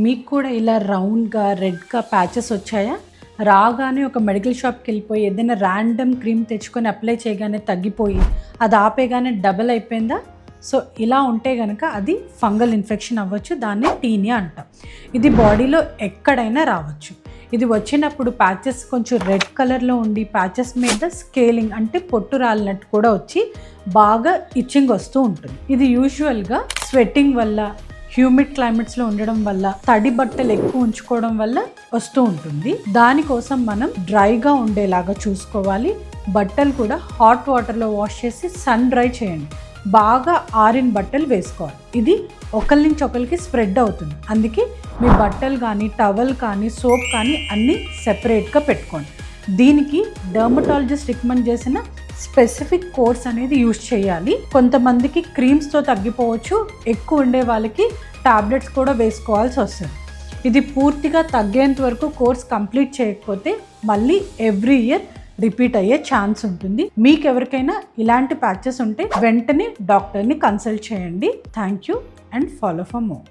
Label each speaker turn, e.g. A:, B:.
A: మీకు కూడా ఇలా రౌండ్గా రెడ్గా ప్యాచెస్ వచ్చాయా? రాగానే ఒక మెడికల్ షాప్కి వెళ్ళిపోయి ఏదైనా ర్యాండమ్ క్రీమ్ తెచ్చుకొని అప్లై చేయగానే తగ్గిపోయి అది ఆపేగానే డబల్ అయిపోయిందా? సో ఇలా ఉంటే కనుక అది ఫంగల్ ఇన్ఫెక్షన్ అవ్వచ్చు. దాన్ని టీనియా అంటాం. ఇది బాడీలో ఎక్కడైనా రావచ్చు. ఇది వచ్చినప్పుడు ప్యాచెస్ కొంచెం రెడ్ కలర్లో ఉండి ప్యాచెస్ మీద స్కేలింగ్ అంటే పొట్టు రాలినట్టు కూడా వచ్చి బాగా ఇచ్చింగ్ వస్తూ ఉంటుంది. ఇది యూజువల్గా స్వెట్టింగ్ వల్ల, హ్యూమిడ్ క్లైమేట్స్లో ఉండడం వల్ల, తడి బట్టలు ఎక్కువ ఉంచుకోవడం వల్ల వస్తూ ఉంటుంది. దానికోసం మనం డ్రైగా ఉండేలాగా చూసుకోవాలి. బట్టలు కూడా హాట్ వాటర్లో వాష్ చేసి సన్ డ్రై చేయండి. బాగా ఆరిన బట్టలు వేసుకోవాలి. ఇది ఒకరి నుంచి ఒకరికి స్ప్రెడ్ అవుతుంది. అందుకే మీ బట్టలు కానీ, టవల్ కానీ, సోప్ కానీ అన్నీ సెపరేట్గా పెట్టుకోండి. దీనికి డర్మటాలజిస్ట్ రికమెండ్ చేసిన స్పెసిఫిక్ కోర్స్ అనేది యూజ్ చేయాలి. కొంతమందికి క్రీమ్స్తో తగ్గిపోవచ్చు, ఎక్కువ ఉండే వాళ్ళకి టాబ్లెట్స్ కూడా వేసుకోవాల్సి వస్తుంది. ఇది పూర్తిగా తగ్గేంత వరకు కోర్స్ కంప్లీట్ చేయకపోతే మళ్ళీ ఎవ్రీ ఇయర్ రిపీట్ అయ్యే ఛాన్స్ ఉంటుంది. మీకు ఎవరికైనా ఇలాంటి ప్యాచెస్ ఉంటే వెంటనే డాక్టర్ని కన్సల్ట్ చేయండి. Thank you and follow for more.